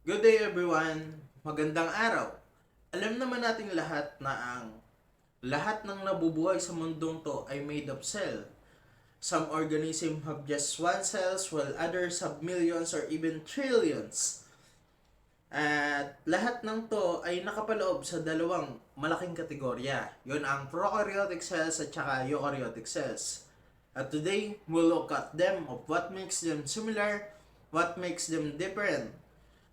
Good day everyone! Magandang araw! Alam naman nating lahat na ang lahat ng nabubuhay sa mundong to ay made of cell. Some organisms have just one cells while others have millions or even trillions. At lahat ng to ay nakapaloob sa dalawang malaking kategorya. Yun ang prokaryotic cells at saka eukaryotic cells. At today, we'll look at them of what makes them similar, what makes them different,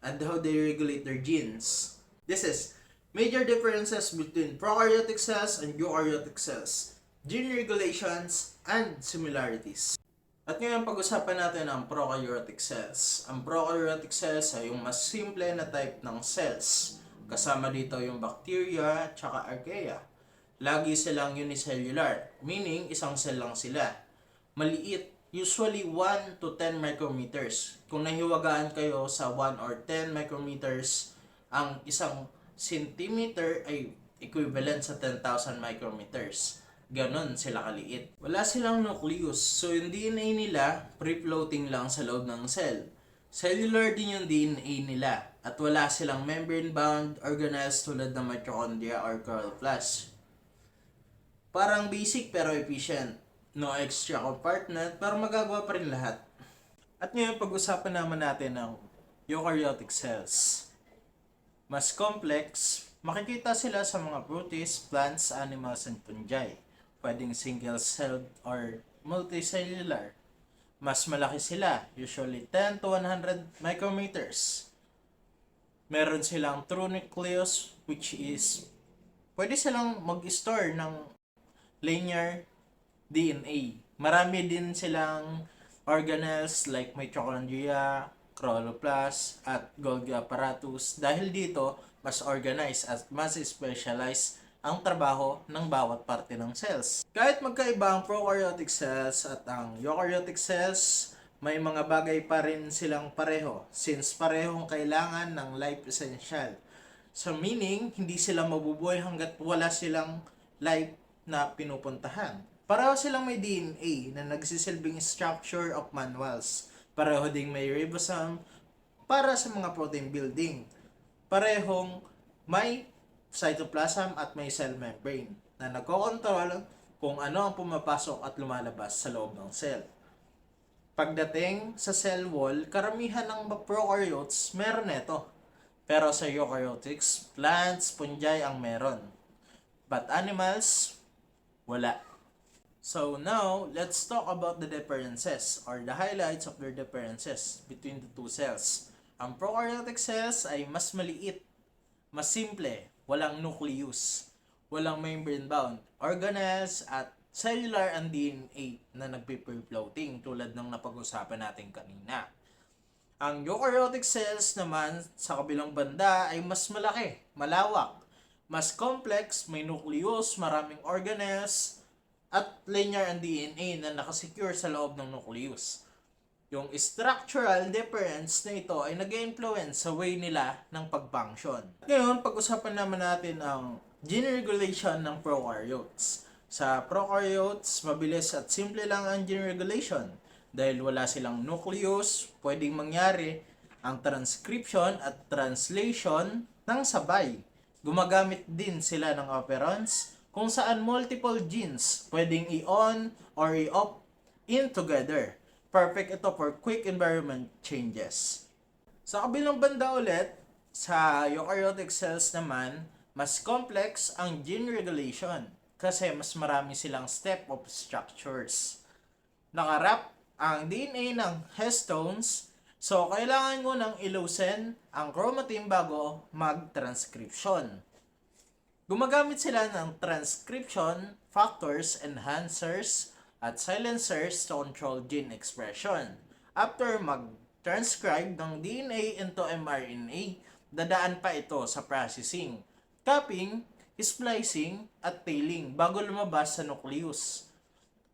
and how they regulate their genes. This is major differences between prokaryotic cells and eukaryotic cells, gene regulations, and similarities. At ngayon pag-usapan natin ang prokaryotic cells. Ang prokaryotic cells ay yung mas simple na type ng cells. Kasama dito yung bacteria at archaea. Lagi silang unicellular, meaning isang cell lang sila. Maliit, usually 1 to 10 micrometers. Kung nahiwagaan kayo sa 1 or 10 micrometers, ang isang centimeter ay equivalent sa 10,000 micrometers. Ganon sila kaliit. Wala silang nucleus, so yung DNA nila, free-floating lang sa loob ng cell. Cellular din yung DNA nila, at wala silang membrane-bound organelles tulad ng mitochondria or chloroplast. Parang basic pero efficient. No extra compartment pero magagawa pa rin lahat. At ngayon pag-usapan naman natin ang eukaryotic cells. Mas complex, makikita sila sa mga protists, plants, animals, and fungi. Pwedeng single-celled or multicellular. Mas malaki sila, usually 10 to 100 micrometers. Meron silang true nucleus, which is pwede silang mag-store ng linear DNA. Marami din silang organelles like mitochondria, chloroplast, at Golgi apparatus. Dahil dito, mas organized at mas specialized ang trabaho ng bawat parte ng cells. Kahit magkaiba ang prokaryotic cells at ang eukaryotic cells, may mga bagay pa rin silang pareho since parehong kailangan ng life essential. So meaning, hindi sila mabubuhay hanggat wala silang life na pinupuntahan. Pareho silang may DNA na nagsisilbing structure of manuals. Pareho ding may ribosome para sa mga protein building. Parehong may cytoplasm at may cell membrane na nagkokontrol kung ano ang pumapasok at lumalabas sa loob ng cell. Pagdating sa cell wall, karamihan ng prokaryotes meron ito. Pero sa eukaryotics, plants, fungi ang meron. But animals, wala. So now, let's talk about the differences or the highlights of their differences between the two cells. Ang prokaryotic cells ay mas maliit, mas simple, walang nucleus, walang membrane-bound organelles at cellular and DNA na nagpe-free-floating tulad ng napag-usapan natin kanina. Ang eukaryotic cells naman sa kabilang banda ay mas malaki, malawak, mas complex, may nucleus, maraming organelles, at linear and DNA na nakasecure sa loob ng nucleus. Yung structural difference na ito ay nag-influence sa way nila ng pag-function. Ngayon, pag-usapan naman natin ang gene regulation ng prokaryotes. Sa prokaryotes, mabilis at simple lang ang gene regulation. Dahil wala silang nucleus, pwedeng mangyari ang transcription at translation ng sabay. Gumagamit din sila ng operons kung saan multiple genes pwedeng i-on or i-off in together. Perfect ito for quick environment changes. Sa kabilang banda ulit, sa eukaryotic cells naman, mas complex ang gene regulation kasi mas marami silang step of structures. Nakarap ang DNA ng histones, so kailangan mo nang iloosen ang chromatin bago mag-transcription. Gumagamit sila ng transcription factors, enhancers, at silencers to control gene expression. After mag-transcribe ng DNA into mRNA, dadaan pa ito sa processing, capping, splicing, at tailing bago lumabas sa nucleus.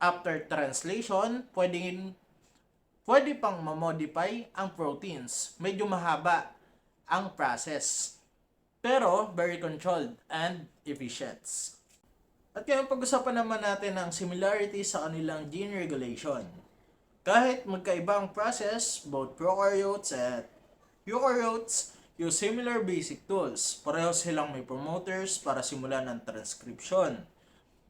After translation, pwede pang ma-modify ang proteins. Medyo mahaba ang process, pero very controlled and efficient. At ngayon pag-usapan naman natin ang similarity sa kanilang gene regulation. Kahit magkaiba ang process, both prokaryotes at eukaryotes use similar basic tools. Pareho silang may promoters para simulan ang transcription,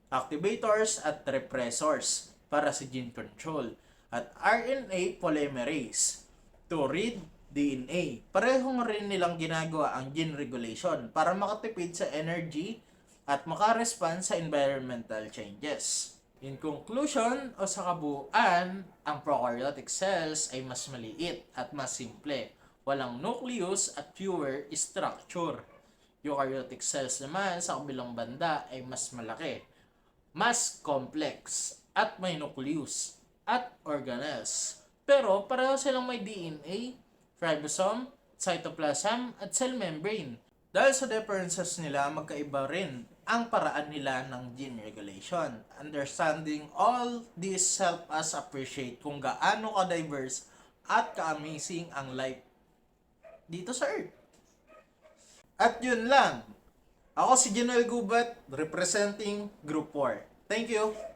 activators at repressors para sa gene control, at RNA polymerase to read DNA. Parehong rin nilang ginagawa ang gene regulation para makatipid sa energy at makarespond sa environmental changes. In conclusion o sa kabuuan, ang prokaryotic cells ay mas maliit at mas simple. Walang nucleus at fewer structure. Eukaryotic cells naman sa kabilang banda ay mas malaki, mas complex, at may nucleus at organelles. Pero pareho silang may DNA, ribosome, cytoplasm, at cell membrane. Dahil sa differences nila, magkaiba rin ang paraan nila ng gene regulation. Understanding all this help us appreciate kung gaano ka-diverse at ka-amazing ang life dito sa Earth. At yun lang. Ako si Genoel Gubat, representing Group 4. Thank you!